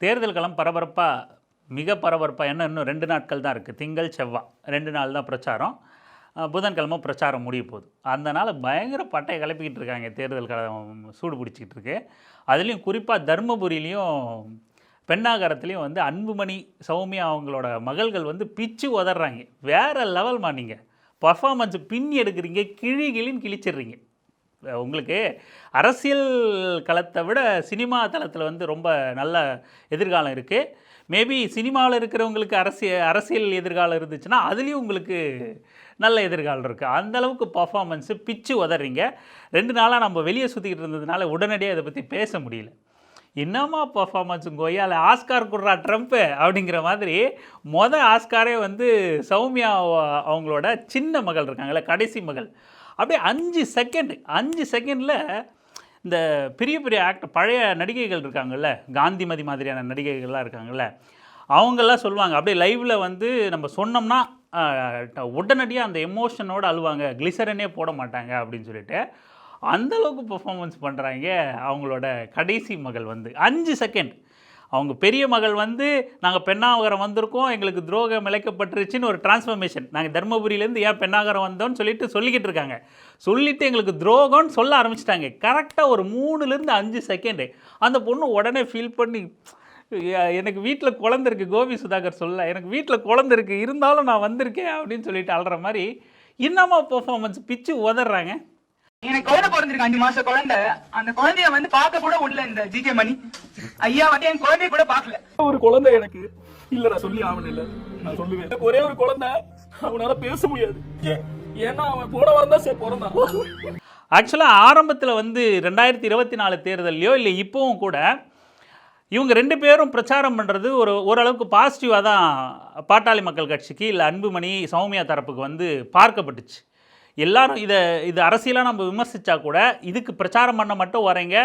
தேர்தல் களம் மிக பரபரப்பாக இன்னும் 2 நாட்கள் தான் இருக்குது. திங்கள் செவ்வாய் 2 நாள் தான் பிரச்சாரம். புதன்கிழமை பிரச்சாரம் முடிய போகுது. அதனால் பயங்கர பட்டையை கிளப்பிக்கிட்டு இருக்காங்க. தேர்தல் களம் சூடு பிடிச்சிக்கிட்டு இருக்கு. அதுலேயும் குறிப்பாக தர்மபுரியிலையும் பெண்ணாகரத்துலேயும் அன்புமணி சௌமியா அவங்களோட மகள்கள் பிச்சு உதறாங்க. வேறு லெவல்மா. நீங்கள் பர்ஃபார்மன்ஸ் பின்னி எடுக்கிறீங்க, கிழின்னு கிழிச்சிடுறீங்க. உங்களுக்கு அரசியல் களத்தை விட சினிமா தளத்தில் ரொம்ப நல்ல எதிர்காலம் இருக்குது. மேபி சினிமாவில் இருக்கிறவங்களுக்கு அரசியல் எதிர்காலம் இருந்துச்சுன்னா அதுலேயும் உங்களுக்கு நல்ல எதிர்காலம் இருக்குது. அந்தளவுக்கு பர்ஃபார்மன்ஸு பிச்சு உதறீங்க. 2 நாளாக நம்ம வெளியே சுற்றிக்கிட்டு இருந்ததுனால உடனடியாக இதை பற்றி பேச முடியல. என்னம்மா பர்ஃபார்மன்ஸுங்க கொய்யால ஆஸ்கார் கொடுறா ட்ரம்ப்பு அப்படிங்கிற மாதிரி ஆஸ்காரே சௌமியா அவங்களோட சின்ன மகள் இருக்காங்கல்ல, கடைசி மகள், அப்படியே 5 செகண்டில் இந்த பெரிய பெரிய பழைய நடிகைகள் இருக்காங்கல்ல, காந்திமதி மாதிரியான நடிகைகள்லாம் இருக்காங்கல்ல, அவங்கெல்லாம் சொல்லுவாங்க அப்படியே லைவில் நம்ம சொன்னோம்னா உடனடியாக அந்த எமோஷனோடு அழுவாங்க, கிளிசரனே போட மாட்டாங்க அப்படின்னு சொல்லிட்டு அந்தளவுக்கு பெர்ஃபார்மன்ஸ் பண்ணுறாங்க. அவங்களோட கடைசி மகள் 5 செகண்ட். அவங்க பெரிய மகள் நாங்கள் பெண்ணாகரம் வந்திருக்கோம், எங்களுக்கு துரோகம் இழைக்கப்பட்டுருச்சுன்னு ஒரு டிரான்ஸ்ஃபர்மேஷன். நாங்கள் தர்மபுரியிலேருந்து ஏன் பெண்ணாகரம் வந்தோன்னு சொல்லிக்கிட்டு இருக்காங்க. சொல்லிவிட்டு எங்களுக்கு துரோகம்னு சொல்ல ஆரம்பிச்சிட்டாங்க. கரெக்டாக ஒரு 3லேருந்து 5 செகண்டு அந்த பொண்ணு உடனே ஃபீல் பண்ணி, எனக்கு வீட்டில் குழந்தை இருக்குது, கோபி சுதாகர் சொல்ல, எனக்கு வீட்டில் குழந்தை இருக்குது, இருந்தாலும் நான் வந்திருக்கேன் அப்படின்னு சொல்லிட்டு அழுற மாதிரி என்னமா பெர்ஃபார்மன்ஸ் பிச்சு உதறாங்க. எனக்கு குழந்தை பிறந்திருக்கு, 5 மாச குழந்தை. அந்த குழந்தைய பார்க்க கூட உள்ள இந்த ஜிகே மணி ஐயா என் குழந்தைய கூட பார்க்கல. ஒரு குழந்தை எனக்கு இல்ல, நான் சொல்லி ஆவணம் இல்ல, நான் சொல்லுவேன். ஒரே ஒரு குழந்தை, அவனால பேச முடியாது. ஏன்னா அவன் போன வாரம் தான் பிறந்தான். ஆக்சுவலாக ஆரம்பத்தில் 2024 தேர்தலையோ இல்லை இப்போவும் கூட இவங்க 2 பேரும் பிரச்சாரம் பண்ணுறது ஓரளவுக்கு பாசிட்டிவாக தான் பாட்டாளி மக்கள் கட்சிக்கு இல்லை அன்புமணி சௌமியா தரப்புக்கு பார்க்கப்பட்டுச்சு. எல்லாரும் இது அரசியலாக நம்ம விமர்சித்தா கூட இதுக்கு பிரச்சாரம் பண்ண மட்டும் வரீங்க,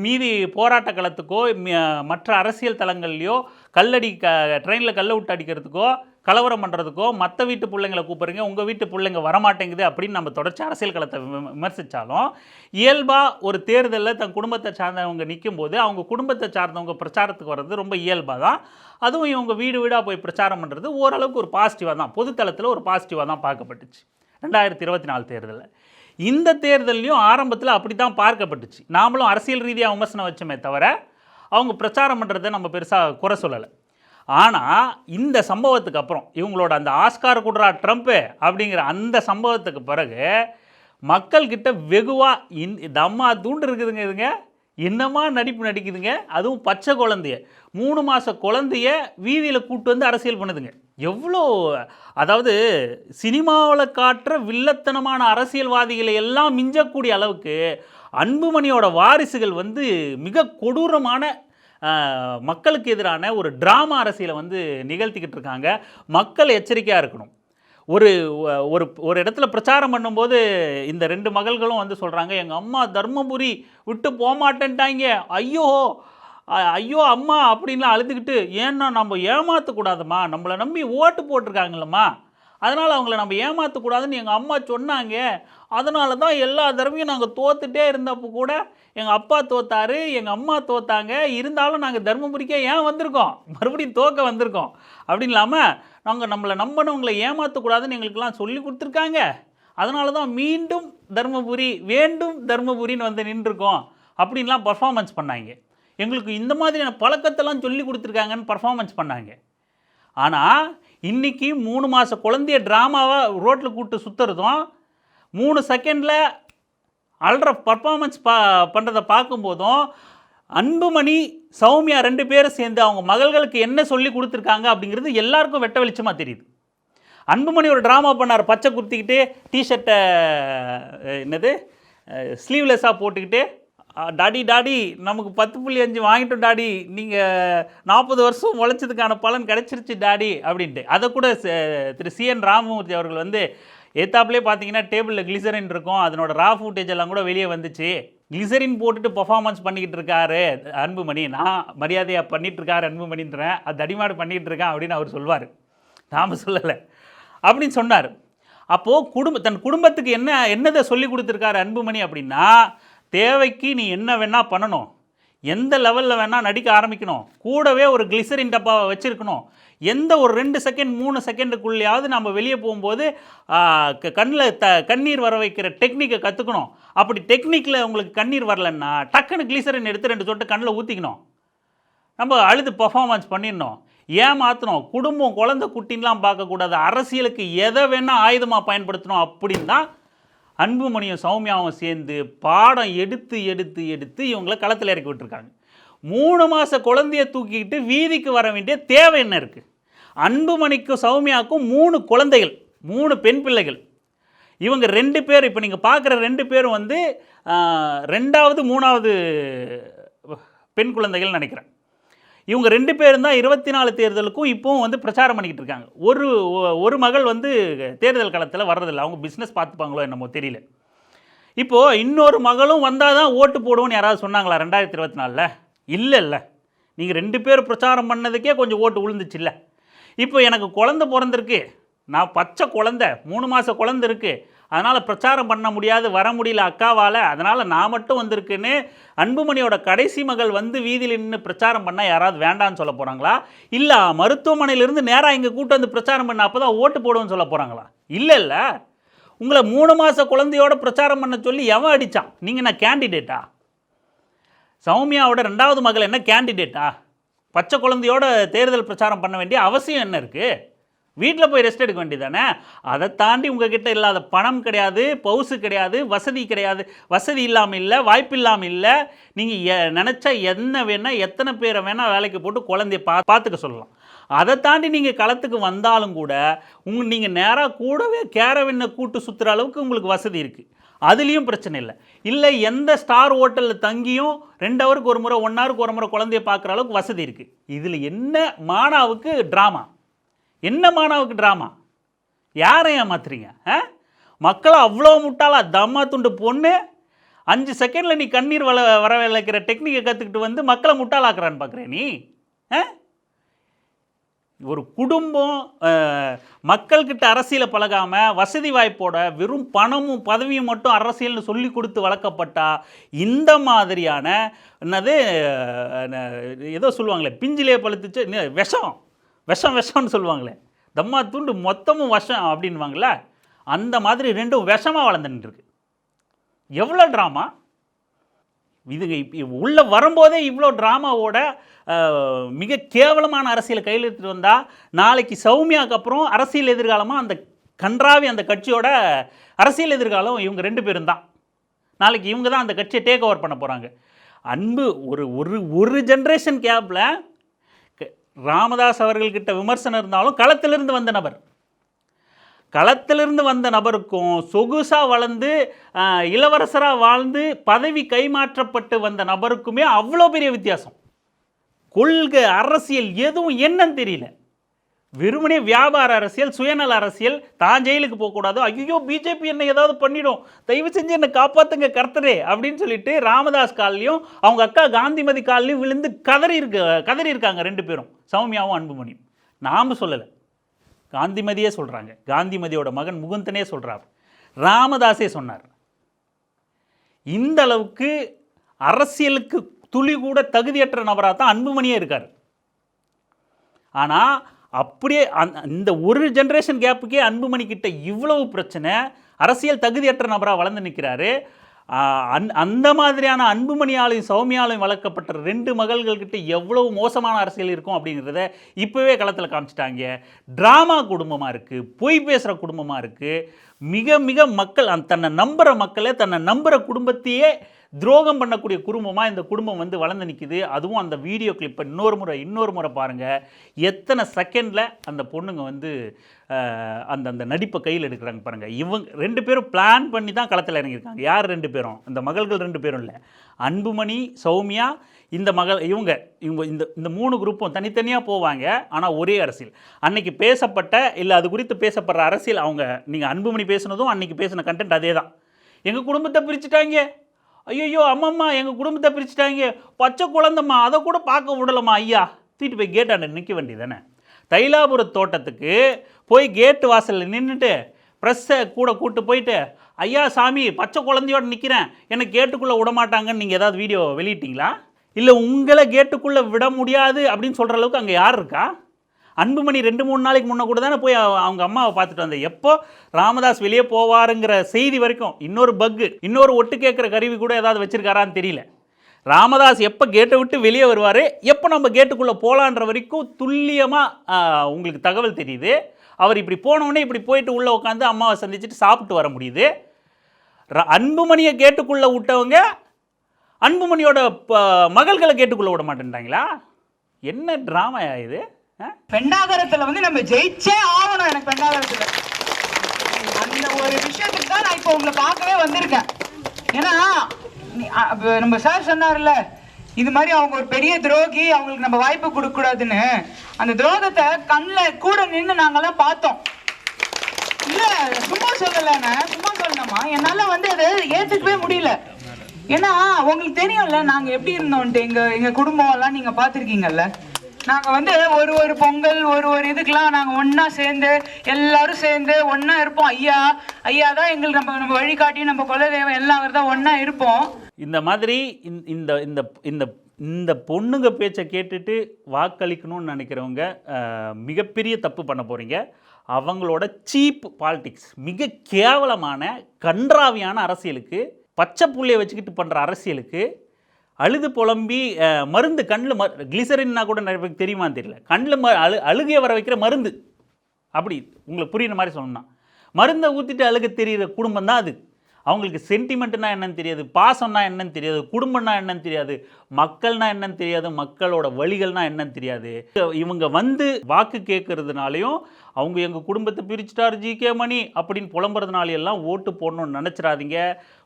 மீதி போராட்ட களத்துக்கோ மற்ற அரசியல் தளங்கள்லையோ ட்ரெயினில் கல்லை விட்டு அடிக்கிறதுக்கோ கலவரம் பண்ணுறதுக்கோ மற்ற வீட்டு பிள்ளைங்களை கூப்பிட்றீங்க, உங்கள் வீட்டு பிள்ளைங்க வரமாட்டேங்குது அப்படின்னு நம்ம தொடர்ச்சி அரசியல் களத்தை விமர்சித்தாலும், இயல்பாக ஒரு தேர்தலில் தன் குடும்பத்தை சார்ந்தவங்க நிற்கும்போது அவங்க குடும்பத்தை சார்ந்தவங்க பிரச்சாரத்துக்கு வர்றது ரொம்ப இயல்பாக தான். அதுவும் இவங்க வீடு வீடாக போய் பிரச்சாரம் பண்ணுறது ஓரளவுக்கு ஒரு பாசிட்டிவாக தான், பொதுத்தளத்தில் ஒரு பாசிட்டிவாக தான் பார்க்கப்பட்டுச்சு 2024 தேர்தலில். இந்த தேர்தலையும் ஆரம்பத்தில் அப்படி தான் பார்க்கப்பட்டுச்சு. நாமளும் அரசியல் ரீதியாக விமர்சனம் வச்சோமே தவிர அவங்க பிரச்சாரம் பண்ணுறதை நம்ம பெருசாக குறை சொல்லலை. ஆனால் இந்த சம்பவத்துக்கு அப்புறம் இவங்களோட அந்த ஆஸ்கார் கொடுறா ட்ரம்ப்பு அப்படிங்கிற அந்த சம்பவத்துக்கு பிறகு மக்கள்கிட்ட வெகுவாக தம்மா தூண்டு இருக்குதுங்க. இதுங்க என்னமா நடிப்பு நடிக்குதுங்க. அதுவும் பச்சை குழந்தைய 3 மாத குழந்தைய வீதியில் கூப்பிட்டு அரசியல் பண்ணுதுங்க. எவ்வளோ, அதாவது சினிமாவில் காட்டுற வில்லத்தனமான அரசியல்வாதிகளை எல்லாம் மிஞ்சக்கூடிய அளவுக்கு அன்புமணியோட வாரிசுகள் மிக கொடூரமான மக்களுக்கு எதிரான ஒரு டிராமா அரசியலை நிகழ்த்திக்கிட்டு இருக்காங்க. மக்கள் எச்சரிக்கையாக இருக்கணும். ஒரு இடத்துல பிரச்சாரம் பண்ணும்போது இந்த 2 மகள்களும் சொல்கிறாங்க, எங்கள் அம்மா தர்மபுரி விட்டு போகமாட்டேன்ட்டாங்க, ஐயோ அம்மா அப்படின்லாம் அழுதுகிட்டு, ஏன்னா நம்ம ஏமாற்றக்கூடாதும்மா, நம்மளை நம்பி ஓட்டு போட்டிருக்காங்களம்மா, அதனால் அவங்கள நம்ம ஏமாற்றக்கூடாதுன்னு எங்கள் அம்மா சொன்னாங்க. அதனால தான் எல்லா தடவையும் நாங்கள் தோத்துட்டே இருந்தப்போ கூட எங்கள் அப்பா தோத்தாரு, எங்கள் அம்மா தோத்தாங்க, இருந்தாலும் நாங்கள் தர்மபுரிக்கே ஏன் வந்திருக்கோம், மறுபடியும் தோக்க வந்திருக்கோம் அப்படின்னு இல்லாமல் நம்மளை நம்பினவங்களை ஏமாற்றக்கூடாதுன்னு எங்களுக்கெல்லாம் சொல்லி கொடுத்துருக்காங்க. அதனால தான் மீண்டும் தர்மபுரின்னு நின்றுருக்கோம் அப்படின்லாம் பர்ஃபார்மன்ஸ் பண்ணாங்க. எங்களுக்கு இந்த மாதிரியான பழக்கத்தெல்லாம் சொல்லி கொடுத்துருக்காங்கன்னு பர்ஃபார்மன்ஸ் பண்ணாங்க. ஆனால் இன்றைக்கி 3 மாத குழந்தைய ட்ராமாவை ரோட்டில் கூப்பிட்டு சுற்றுறதும் 3 செகண்டில் அல்ற பர்ஃபார்மன்ஸ் பண்ணுறதை பார்க்கும்போதும் அன்புமணி சௌமியா 2 பேரும் சேர்ந்து அவங்க மகள்களுக்கு என்ன சொல்லி கொடுத்துருக்காங்க அப்படிங்கிறது எல்லாருக்கும் வெட்ட வெளிச்சமாக தெரியுது. அன்புமணி ஒரு ட்ராமா பண்ணார், பச்சை குத்திக்கிட்டு டிஷர்ட்டை ஸ்லீவ்லெஸ்ஸாக போட்டுக்கிட்டு, டாடி நமக்கு 10.5 வாங்கிட்டோம் டாடி, நீங்கள் 40 வருஷம் உழைச்சதுக்கான பலன் கிடைச்சிருச்சு டாடி அப்படின்ட்டு. அதை கூட திரு CN ராமமூர்த்தி அவர்கள் ஏத்தாப்புலேயே பார்த்தீங்கன்னா டேபிளில் கிளிசரின் இருக்கும், அதனோட ரா ஃபுட்டேஜ் எல்லாம் கூட வெளியே வந்துச்சு. கிளிசரின் போட்டுட்டு பர்ஃபார்மன்ஸ் பண்ணிக்கிட்டு இருக்காரு அன்புமணி, நான் மரியாதையாக பண்ணிகிட்ருக்காரு அன்புமணின்றேன், அது அடிமாடு பண்ணிகிட்டு இருக்கேன் அப்படின்னு அவர் சொல்வார், நாம் சொல்லலை அப்படின்னு சொன்னார். அப்போது தன் குடும்பத்துக்கு என்னதை சொல்லி கொடுத்துருக்காரு அன்புமணி அப்படின்னா, தேவைக்கு நீ என்ன வேணால் பண்ணணும், எந்த லெவலில் வேணால் நடிக்க ஆரம்பிக்கணும், கூடவே ஒரு கிளிசரின் டப்பாவை வச்சுருக்கணும். எந்த ஒரு 2 செகண்ட் 3 செகண்டுக்குள்ளேயாவது நம்ம வெளியே போகும்போது கண்ணில் கண்ணீர் வர வைக்கிற டெக்னிக்கை கற்றுக்கணும். அப்படி டெக்னிக்கில் உங்களுக்கு கண்ணீர் வரலன்னா டக்குன்னு கிளிசரின் எடுத்து 2 சொட்டு கண்ணில் ஊற்றிக்கணும். நம்ம அழுது பர்ஃபார்மன்ஸ் பண்ணிடணும். ஏமாற்றணும், குடும்பம் குழந்தை குட்டின்லாம் பார்க்கக்கூடாது, அரசியலுக்கு எதை வேணால் ஆயுதமாக பயன்படுத்தணும் அப்படின்னு தான் அன்புமணியும் சௌமியாவும் சேர்ந்து பாடம் எடுத்து எடுத்து எடுத்து இவங்களை களத்தில் இறக்கி விட்டுருக்காங்க. 3 மாத குழந்தைய தூக்கிக்கிட்டு வீதிக்கு வர வேண்டிய தேவை என்ன இருக்குது? அன்புமணிக்கும் சௌமியாவுக்கும் 3 குழந்தைகள், 3 பெண் பிள்ளைகள். இவங்க 2 பேர், இப்போ நீங்கள் பார்க்குற 2 பேரும் வந்து 2வது 3வது பெண் குழந்தைகள் நினைக்கிறேன். இவங்க 2 பேரும் தான் 24 தேர்தலுக்கும் இப்போவும் வந்து பிரச்சாரம் பண்ணிக்கிட்டு இருக்காங்க. ஒரு மகள் வந்து தேர்தல் களத்தில் வர்றதில்லை, அவங்க பிஸ்னஸ் பார்த்துப்பாங்களோ என்னமோ தெரியல. இப்போது இன்னொரு மகளும் வந்தால் தான் ஓட்டு போடுவோன்னு யாராவது சொன்னாங்களா 2024? இல்லை. நீங்கள் 2 பேர் பிரச்சாரம் பண்ணதுக்கே கொஞ்சம் ஓட்டு விழுந்துச்சுல்ல. இப்போ எனக்கு குழந்தை பிறந்திருக்கு, நான் பச்சை குழந்தை, 3 மாத குழந்தை இருக்குது, அதனால் பிரச்சாரம் பண்ண முடியாது, வர முடியல அக்காவால், அதனால் நான் மட்டும் வந்திருக்குன்னு அன்புமணியோட கடைசி மகள் வந்து வீதியில் நின்று பிரச்சாரம் பண்ணால் யாராவது வேண்டான்னு சொல்ல போகிறாங்களா? இல்லை மருத்துவமனையிலேருந்து நேராக இங்கே கூட்டு வந்து பிரச்சாரம் பண்ண அப்போ தான் ஓட்டு போடுவோன்னு சொல்ல போகிறாங்களா? இல்லை. உங்களை 3 மாத குழந்தையோட பிரச்சாரம் பண்ண சொல்லி எவன் அடித்தான்? நீங்கள் நான் கேண்டிடேட்டா? சௌமியாவோட 2வது மகள் என்ன கேண்டிடேட்டா? பச்சை குழந்தையோட தேர்தல் பிரச்சாரம் பண்ண வேண்டிய அவசியம் என்ன இருக்குது? வீட்டில் போய் ரெஸ்ட் எடுக்க வேண்டியதானே? அதை தாண்டி உங்ககிட்ட இல்லாத பணம் கிடையாது, பவுசு கிடையாது, வசதி கிடையாது, வசதி இல்லாமல் இல்லை, வாய்ப்பு இல்லாமல் இல்லை. நீங்கள் நினச்சா என்ன வேணால் எத்தனை பேரை வேணால் வேலைக்கு போட்டு குழந்தைய பார்த்துக்க சொல்லலாம். அதை தாண்டி நீங்கள் களத்துக்கு வந்தாலும் கூட நீங்கள் நேராக கூடவே கேரவெண்ணை கூட்டு சுற்றுற அளவுக்கு உங்களுக்கு வசதி இருக்குது, அதுலேயும் பிரச்சனை இல்லை. எந்த ஸ்டார் ஹோட்டலில் தங்கியும் 2 ஹவருக்கு ஒரு முறை 1 ஹவருக்கு ஒரு முறை குழந்தைய பார்க்குற அளவுக்கு வசதி இருக்குது. இதில் என்ன மானாவுக்கு ட்ராமா? என்ன மானாவுக்கு ட்ராமா? யாரை ஏமாத்துறீங்க? மக்களை அவ்வளோ முட்டாளா? தம்மா துண்டு பொண்ணு 5 செகண்டில் நீ கண்ணீர் வர வைக்கிற டெக்னிக்கை கற்றுக்கிட்டு வந்து மக்களை முட்டாளாக்குறான்னு பார்க்குறேன் நீ? ஒரு குடும்பம் மக்கள்கிட்ட அரசியலை பழகாமல் வசதி வாய்ப்போட வெறும் பணமும் பதவியும் மட்டும் அரசியல்னு சொல்லி கொடுத்து வளர்க்கப்பட்டா இந்த மாதிரியான என்னது ஏதோ சொல்லுவாங்களே, பிஞ்சிலே பழுத்துச்சு விஷம்னு சொல்லுவாங்களே, தம்மா தூண்டு மொத்தமும் விஷம் அப்படின்வாங்களே, அந்த மாதிரி 2 விஷமாக வளர்ந்துட்டுருக்கு. எவ்வளோ ட்ராமா இது! உள்ளே வரும்போதே இவ்வளோ ட்ராமாவோட மிக கேவலமான அரசியலை கையில் எடுத்துகிட்டு வந்தால் நாளைக்கு சௌமியாவுக்கு அப்புறம் அரசியல் எதிர்காலமாக அந்த கன்றாவி அந்த கட்சியோட அரசியல் எதிர்காலம் இவங்க 2 பேரும் தான். நாளைக்கு இவங்க தான் அந்த கட்சியை டேக் ஓவர் பண்ண போகிறாங்க. அன்பு ஒரு ஜென்ரேஷன் கேப்பில் ராமதாஸ் அவர்கள்கிட்ட விமர்சனம் இருந்தாலும் களத்திலிருந்து வந்த நபருக்கும் சொகுசாக வளர்ந்து இளவரசராக வாழ்ந்து பதவி கைமாற்றப்பட்டு வந்த நபருக்குமே அவ்வளோ பெரிய வித்தியாசம். கொள்கை அரசியல் எதுவும் என்னன்னு தெரியல, வெறுமனே வியாபார அரசியல், சுயநல அரசியல். தான் ஜெயிலுக்கு போகக்கூடாதோ, ஐயோ பிஜேபி என்ன ஏதாவது பண்ணிடும், தயவு செஞ்சு என்னை காப்பாற்றுங்க கர்த்தரே அப்படின்னு சொல்லிட்டு ராமதாஸ் கால்லையும் அவங்க அக்கா காந்திமதி கால்லையும் விழுந்து கதறி இருக்காங்க 2 பேரும், சௌமியாவும் அன்புமணியும். நாம் சொல்லலை, காந்திமதியே சொல்கிறாங்க. காந்திமதியோட மகன் முகுந்தனே சொல்கிறார், ராமதாஸே சொன்னார். இந்த அளவுக்கு அரசியலுக்கு துளி கூட தகுதியற்ற நபராக தான் அன்புமணியே இருக்கார். ஆனால் அப்படியே இந்த ஒரு ஜென்ரேஷன் கேப்புக்கே அன்புமணி கிட்ட இவ்வளவு பிரச்சனை, அரசியல் தகுதியற்ற நபராக வளர்ந்து நிற்கிறாரு. அந்த மாதிரியான அன்புமணியாலையும் சௌமியாலையும் வளர்க்கப்பட்ட 2 மகள்கள்கிட்ட எவ்வளவு மோசமான அரசியல் இருக்கும் அப்படிங்கிறத இப்போவே களத்தில் காமிச்சிட்டாங்க. ட்ராமா குடும்பமாக இருக்குது, பொய் பேசுகிற குடும்பமாக இருக்குது. மிக மிக மக்கள் தன்னை நம்புகிற மக்களே தன்னை நம்புகிற குடும்பத்தையே துரோகம் பண்ணக்கூடிய குடும்பமாக இந்த குடும்பம் வந்து வளர்ந்து நிற்குது. அதுவும் அந்த வீடியோ கிளிப்பை இன்னொரு முறை பாருங்கள். எத்தனை செகண்டில் அந்த பொண்ணுங்க வந்து அந்த நடிப்பை கையில் எடுக்கிறாங்க பாருங்கள். இவங்க 2 பேரும் பிளான் பண்ணி தான் களத்தில் இறங்கியிருக்காங்க. யார் 2 பேரும்? அந்த மகள்கள் 2 பேரும் இல்லை, அன்புமணி சௌமியா இந்த மகள். இவங்க இந்த 3 குரூப்பும் தனித்தனியாக போவாங்க, ஆனால் ஒரே அரசியல். அன்னைக்கு பேசப்பட்ட இல்லை அது குறித்து பேசப்படுற அரசியல் நீங்கள் அன்புமணி பேசுனதும் அன்னைக்கு பேசின கண்டென்ட் அதே தான். எங்கள் குடும்பத்தை பிரிச்சுட்டாங்க, ஐயோ அம்மம்மா எங்கள் குடும்பத்தை பிரிச்சுட்டாங்க, பச்சை குழந்தம்மா அதை கூட பார்க்க விடலம்மா ஐயா, தூக்கிட்டு போய் கேட்டாண்ட நிற்க வேண்டியதானே. தைலாபுர தோட்டத்துக்கு போய் கேட்டு வாசலில் நின்றுட்டு ப்ரெஸ்ஸை கூட கூப்பிட்டு போயிட்டு, ஐயா சாமி பச்சை குழந்தையோடு நிற்கிறேன், எனக்கு கேட்டுக்குள்ளே விடமாட்டாங்கன்னு நீங்கள் ஏதாவது வீடியோ வெளியிட்டீங்களா? இல்லை உங்களை கேட்டுக்குள்ளே விட முடியாது அப்படின்னு சொல்கிற அளவுக்கு அங்கே யார் இருக்கா? அன்புமணி 2-3 நாளைக்கு முன்னே கூட தானே போய் அவங்க அம்மாவை பார்த்துட்டு வந்தேன். எப்போ ராமதாஸ் வெளியே போவாருங்கிற செய்தி வரைக்கும் இன்னொரு பக்கு, இன்னொரு ஒட்டு கேட்குற கருவி கூட ஏதாவது வச்சுருக்காரான்னு தெரியல. ராமதாஸ் எப்போ கேட்டை விட்டு வெளியே வருவார், எப்போ நம்ம கேட்டுக்குள்ளே போகலான்ற வரைக்கும் துல்லியமாக உங்களுக்கு தகவல் தெரியுது. அவர் இப்படி போனோடனே இப்படி போயிட்டு உள்ளே உட்காந்து அம்மாவை சந்திச்சுட்டு சாப்பிட்டு வர முடியுது. அன்புமணியை கேட்டுக்குள்ளே விட்டவங்க அன்புமணியோட மகள்களை கேட்டுக்குள்ளே விட மாட்டேன்ட்டாங்களா? என்ன ட்ராமா இது? பெண்டாகரத்துல வந்து நம்ம ஜெயிச்சே ஆகணும். எனக்கு பெண்டாகரத்துல அந்த ஒரு விஷயத்துக்கு தான் நான் இப்போ உங்களை பார்க்கவே வந்திருக்கேன். ஏன்னா நம்ம சார் சொன்னார்ல, இது மாதிரி அவங்க ஒரு பெரிய துரோகி, அவங்களுக்கு நம்ம வாய்ப்பு கொடுக்க கூடாதுன்னு. அந்த துரோகத்தை கண்ணில் கூட நின்று நாங்கெல்லாம் பார்த்தோம். இல்ல சும்மா சொல்லலண்ணா, சும்மா சொல்லணுமா, என்னால வந்து அதை ஏத்துக்கவே முடியல. ஏன்னா உங்களுக்கு தெரியும்ல நாங்க எப்படி இருந்தோம்ட்டு. எங்க குடும்பம் எல்லாம் நீங்க பாத்திருக்கீங்கல்ல. நாங்க வந்து ஒரு பொங்கல் ஒரு இதுக்கெல்லாம் நாங்க ஒன்னா சேர்ந்து எல்லாரும் சேர்ந்து ஒன்னா இருப்போம். ஐயா தான் எங்களுக்கு நம்ம வழிகாட்டி, நம்ம குலதெய்வம் எல்லாம் அவர் தான் ஒன்னா இருப்போம். இந்த மாதிரி இந்த இந்த இந்த இந்த பொண்ணுங்க பேச்சை கேட்டுட்டு வாக்களிக்கணும்னு நினைக்கிறவங்க மிகப்பெரிய தப்பு பண்ண போகிறீங்க. அவங்களோட சீப் பாலிடிக்ஸ், மிக கேவலமான கன்றாவியான அரசியலுக்கு, பச்சை புள்ளையை வச்சுக்கிட்டு பண்ணுற அரசியலுக்கு, அழுது புலம்பி மருந்து கண்ணில் கிளிசரின்னா கூட நிறைய பேருக்கு தெரியுமான்னு தெரியல, கண்ணில் அழுகையை வர வைக்கிற மருந்து, அப்படி உங்களுக்கு புரியுற மாதிரி சொல்லணும்னா மருந்தை ஊற்றிட்டு அழுக தெரிகிற குடும்பம் தான் அது. அவங்களுக்கு சென்டிமெண்ட்னா என்னன்னு தெரியாது, பாசம்னா என்னன்னு தெரியாது, குடும்பம்னா என்னன்னு தெரியாது, மக்கள்னா என்னன்னு தெரியாது, மக்களோட வழிகள்னா என்னன்னு தெரியாது. இவங்க வந்து வாக்கு கேட்கறதுனாலையும் அவங்க எங்கள் குடும்பத்தை பிரிச்சுட்டார் ஜிகே மணி அப்படின்னு புலம்புறதுனாலையெல்லாம் ஓட்டு போடணும்னு நினச்சிடாதீங்க.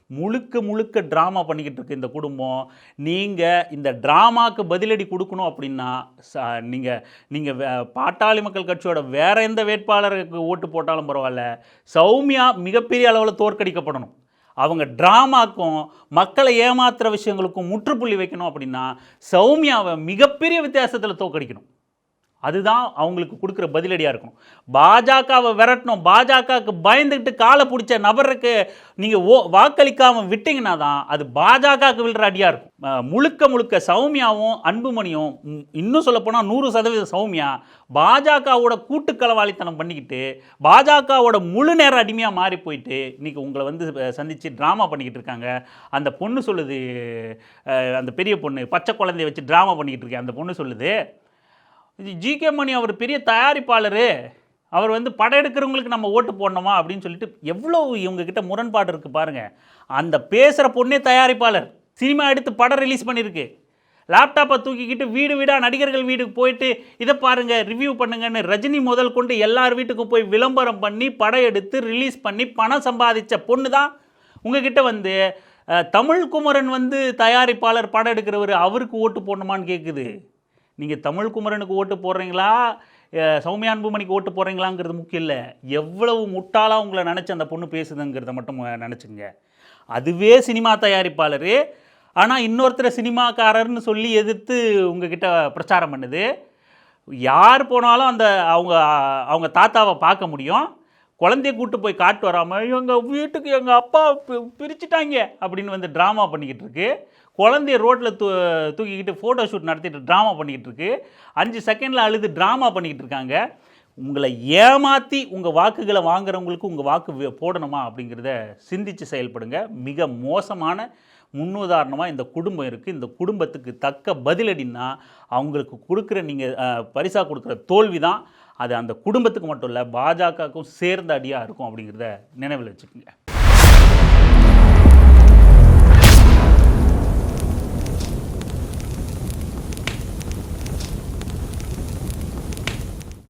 முழுக்க ட்ராமா பண்ணிக்கிட்டு இருக்கு இந்த குடும்பம். நீங்கள் இந்த ட்ராமாவுக்கு பதிலடி கொடுக்கணும் அப்படின்னா நீங்கள் பாட்டாளி மக்கள் கட்சியோட வேறு எந்த வேட்பாளருக்கு ஓட்டு போட்டாலும் பரவாயில்ல, சௌமியா மிகப்பெரிய அளவில் தோற்கடிக்கப்படணும். அவங்க ட்ராமாக்கும் மக்களை ஏமாத்துகிற விஷயங்களுக்கும் முற்றுப்புள்ளி வைக்கணும் அப்படின்னா சௌமியாவை மிகப்பெரிய வித்தியாசத்தில் தோற்கடிக்கணும். அதுதான் அவங்களுக்கு கொடுக்குற பதிலடியாக இருக்கணும். பாஜகவை விரட்டணும், பாஜகவுக்கு பயந்துக்கிட்டு காலை பிடிச்ச நபருக்கு நீங்கள் வாக்களிக்காமல் விட்டிங்கன்னா தான் அது பாஜகவுக்கு விழுற அடியாக இருக்கும். முழுக்க சௌமியாவும் அன்புமணியும், இன்னும் சொல்லப்போனால் 100% சௌமியா பாஜகவோட கூட்டுக்களவாளித்தனம் பண்ணிக்கிட்டு பாஜகவோட முழு நேர அடிமையாக மாறி போயிட்டு இன்றைக்கி உங்களை வந்து சந்தித்து ட்ராமா பண்ணிக்கிட்டு இருக்காங்க. அந்த பொண்ணு சொல்லுது, அந்த பெரிய பொண்ணு பச்சை குழந்தைய வச்சு ட்ராமா பண்ணிக்கிட்டு இருக்கேன், அந்த பொண்ணு சொல்லுது, ஜிகே மணி அவர் பெரிய தயாரிப்பாளர், அவர் வந்து படம் எடுக்கிறவங்களுக்கு நம்ம ஓட்டு போடணுமா அப்படின்னு சொல்லிட்டு எவ்வளோ இவங்ககிட்ட முரண்பாடு இருக்குது பாருங்கள். அந்த பேசுகிற பொண்ணே தயாரிப்பாளர், சினிமா எடுத்து படம் ரிலீஸ் பண்ணியிருக்கு, லேப்டாப்பை தூக்கிக்கிட்டு வீடாக நடிகர்கள் வீட்டுக்கு போயிட்டு இதை பாருங்கள் ரிவ்யூ பண்ணுங்கன்னு ரஜினி முதல் கொண்டு எல்லார் வீட்டுக்கும் போய் விளம்பரம் பண்ணி படம் எடுத்து ரிலீஸ் பண்ணி பணம் சம்பாதிச்ச பொண்ணு தான் உங்ககிட்ட வந்து தமிழ்குமரன் வந்து தயாரிப்பாளர் படம் எடுக்கிறவர், அவருக்கு ஓட்டு போடணுமான்னு கேட்குது. நீங்கள் தமிழ்குமரனுக்கு ஓட்டு போடுறீங்களா, சௌமியா அன்புமணிக்கு ஓட்டு போடுறீங்களாங்கிறது முக்கியம் இல்லை, எவ்வளவு முட்டாளாக உங்களை நினச்சி அந்த பொண்ணு பேசுதுங்கிறத மட்டும் நினச்சிங்க. அதுவே சினிமா தயாரிப்பாளர், ஆனால் இன்னொருத்தர் சினிமாக்காரர்னு சொல்லி எதிர்த்து உங்ககிட்ட பிரச்சாரம் பண்ணுது. யார் போனாலும் அந்த அவங்க தாத்தாவை பார்க்க முடியும், குழந்தைய கூட்டு போய் காட்டு வராமல் எங்கள் வீட்டுக்கு எங்கள் அப்பா பிரிச்சுட்டாங்க அப்படின்னு வந்து ட்ராமா பண்ணிக்கிட்டு இருக்கு. குழந்தைய ரோட்டில் தூக்கிக்கிட்டு ஃபோட்டோ ஷூட் நடத்திட்டு ட்ராமா பண்ணிக்கிட்டு இருக்கு. 5 செகண்டில் அழுது ட்ராமா பண்ணிக்கிட்டு இருக்காங்க. உங்களை ஏமாற்றி உங்கள் வாக்குகளை வாங்குறவங்களுக்கு உங்கள் வாக்கு போடணுமா அப்படிங்கிறத சிந்தித்து செயல்படுங்க. மிக மோசமான முன்னுதாரணமாக இந்த குடும்பம் இருக்குது. இந்த குடும்பத்துக்கு தக்க பதிலடின்னா அவங்களுக்கு கொடுக்குற நீங்கள் பரிசாக கொடுக்குற தோல்வி தான் அது அந்த குடும்பத்துக்கு மட்டும் இல்லை பாஜகவுக்கும் சேர்ந்த அடியாக இருக்கும் அப்படிங்கிறத நினைவில் வச்சுக்கோங்க.